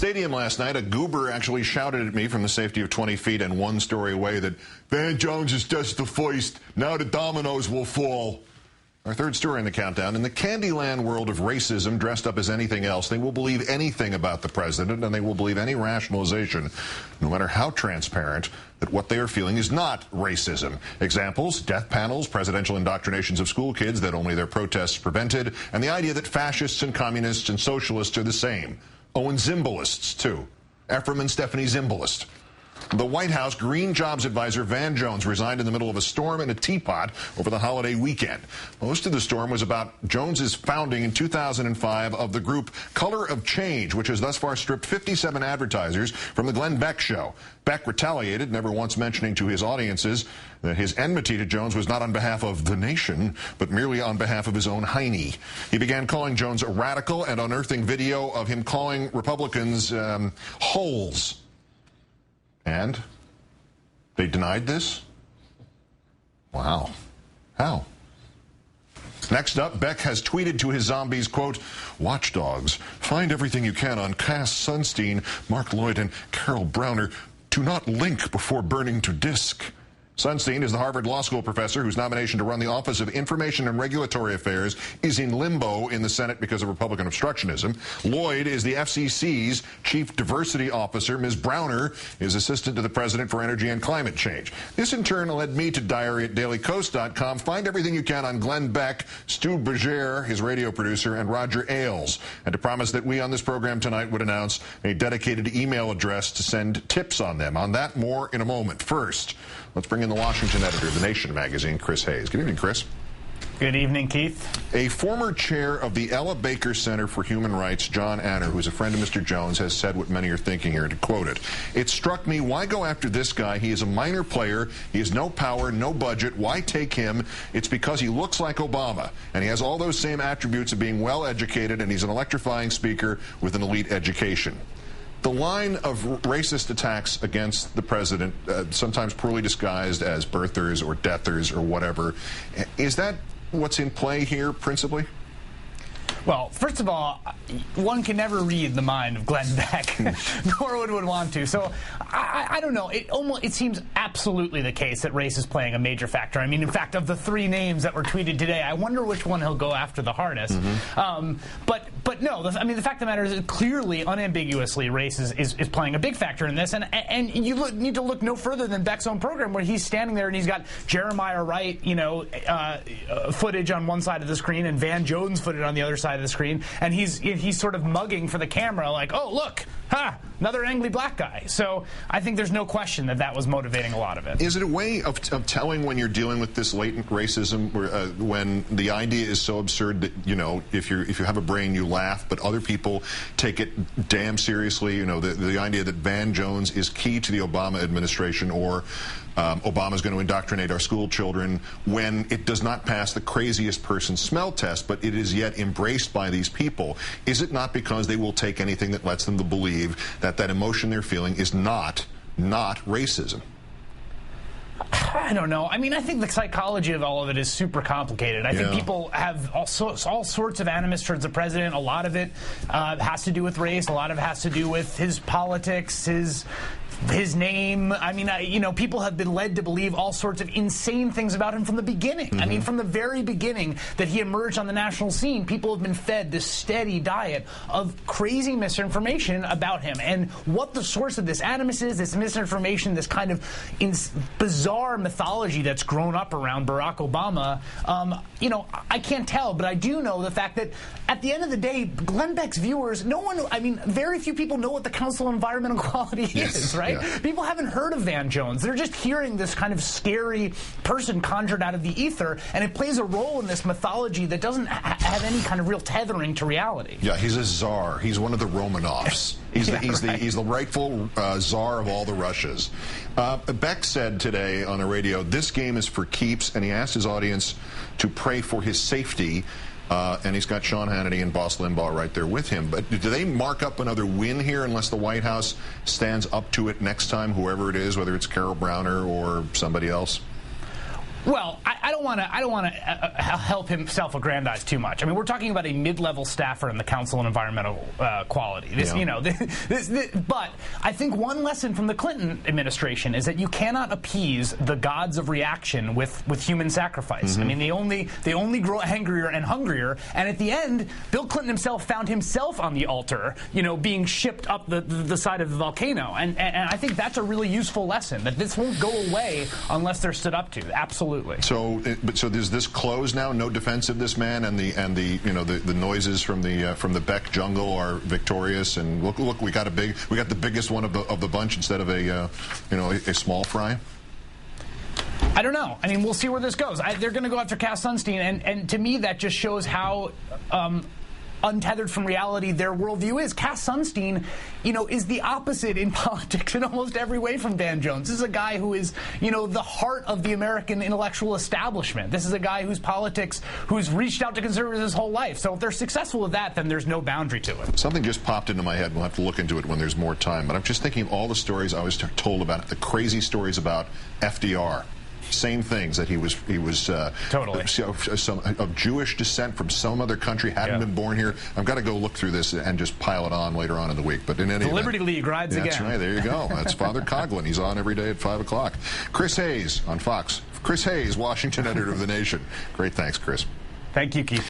Stadium last night, a goober actually shouted at me from the safety of 20 feet and 1 story away that Van Jones is just the first. Now the dominoes will fall. Our third story in the countdown. In the Candyland world of racism, dressed up as anything else, they will believe anything about the president, and they will believe any rationalization, no matter how transparent, that what they are feeling is not racism. Examples: death panels, presidential indoctrinations of school kids that only their protests prevented, and the idea that fascists and communists and socialists are the same. Oh, and Zimbalists, too. Ephraim and Stephanie Zimbalist. The White House Green Jobs Advisor Van Jones resigned in the middle of a storm in a teapot over the holiday weekend. Most of the storm was about Jones's founding in 2005 of the group Color of Change, which has thus far stripped 57 advertisers from the Glenn Beck show. Beck retaliated, never once mentioning to his audiences that his enmity to Jones was not on behalf of the nation, but merely on behalf of his own hiney. He began calling Jones a radical and unearthing video of him calling Republicans holes. And they denied this? Wow. How? Next up, Beck has tweeted to his zombies, quote, "Watchdogs, find everything you can on Cass Sunstein, Mark Lloyd, and Carol Browner. Do not link before burning to disk." Sunstein is the Harvard Law School professor whose nomination to run the Office of Information and Regulatory Affairs is in limbo in the Senate because of Republican obstructionism. Lloyd is the FCC's chief diversity officer. Ms. Browner is assistant to the president for energy and climate change. This, in turn, led me to diary at dailycoast.com. Find everything you can on Glenn Beck, Stu Berger, his radio producer, and Roger Ailes, and to promise that we on this program tonight would announce a dedicated email address to send tips on them. On that, more in a moment. First, let's bring in the Washington editor of The Nation magazine, Chris Hayes. Good evening, Chris. Good evening, Keith. A former chair of the Ella Baker Center for Human Rights, John Anner, who's a friend of Mr. Jones, has said what many are thinking here, to quote it. "It struck me, why go after this guy? He is a minor player. He has no power, no budget. Why take him? It's because he looks like Obama, and he has all those same attributes of being well-educated, and he's an electrifying speaker with an elite education." The line of racist attacks against the president, sometimes poorly disguised as birthers or deathers or whatever, is that what's in play here principally? Well, first of all, one can never read the mind of Glenn Beck, nor would one want to. So I don't know. It seems absolutely the case that race is playing a major factor. I mean, in fact, of the 3 names that were tweeted today, I wonder which one he'll go after the hardest. But no, I mean, the fact of the matter is that clearly, unambiguously, race is playing a big factor in this. And you need to look no further than Beck's own program, where he's standing there and he's got Jeremiah Wright, footage on one side of the screen and Van Jones footage on the other side of the screen, and he's sort of mugging for the camera like, oh, look, another angry black guy. So I think there's no question that was motivating a lot of it. Is it a way of telling when you're dealing with this latent racism, when the idea is so absurd that, if you have a brain, you laugh, but other people take it damn seriously? The idea that Van Jones is key to the Obama administration, or Obama's going to indoctrinate our school children, when it does not pass the craziest person smell test, but it is yet embraced by these people. Is it not because they will take anything that lets them to believe that emotion they're feeling is not racism? I don't know. I mean, I think the psychology of all of it is super complicated. I think people have all sorts of animus towards the president. A lot of it has to do with race. A lot of it has to do with his politics, his name. I mean, people have been led to believe all sorts of insane things about him from the beginning. I mean, from the very beginning that he emerged on the national scene, people have been fed this steady diet of crazy misinformation about him. And what the source of this animus is, this misinformation, this kind of bizarre mythology that's grown up around Barack Obama, I can't tell, but I do know the fact that at the end of the day, Glenn Beck's viewers, very few people know what the Council on Environmental Quality is, right? Yeah. People haven't heard of Van Jones. They're just hearing this kind of scary person conjured out of the ether, and it plays a role in this mythology that doesn't have any kind of real tethering to reality. Yeah, he's a czar. He's one of the Romanovs. He's the rightful czar of all the Russias. Beck said today on the radio, this game is for keeps, and he asked his audience to pray for his safety. And he's got Sean Hannity and Boss Limbaugh right there with him. But do they mark up another win here unless the White House stands up to it next time, whoever it is, whether it's Carol Browner or somebody else? Well, I don't want to help him self-aggrandize too much. I mean, we're talking about a mid-level staffer in the Council on Environmental Quality. But I think one lesson from the Clinton administration is that you cannot appease the gods of reaction with human sacrifice. I mean, they only grow angrier and hungrier. And at the end, Bill Clinton himself found himself on the altar, being shipped up the side of the volcano. And I think that's a really useful lesson, that this won't go away unless they're stood up to. Absolutely. So does this close now? No defense of this man, and the noises from the Beck jungle are victorious. And look, we got the biggest one of the bunch instead of a small fry. I don't know. I mean, we'll see where this goes. They're going to go after Cass Sunstein, and to me, that just shows how untethered from reality their worldview is. Cass Sunstein, is the opposite in politics in almost every way from Van Jones. This is a guy who is, the heart of the American intellectual establishment. This is a guy whose who's reached out to conservatives his whole life. So if they're successful with that, then there's no boundary to it. Something just popped into my head. We'll have to look into it when there's more time. But I'm just thinking of all the stories I was told about, the crazy stories about FDR. Same things, that he was totally of Jewish descent from some other country, hadn't been born here. I've got to go look through this and just pile it on later on in the week. But in any event, Liberty League rides again. That's right. There you go. That's Father Coughlin. He's on every day at 5 o'clock. Chris Hayes on Fox. Chris Hayes, Washington editor of The Nation. Great. Thanks, Chris. Thank you, Keith.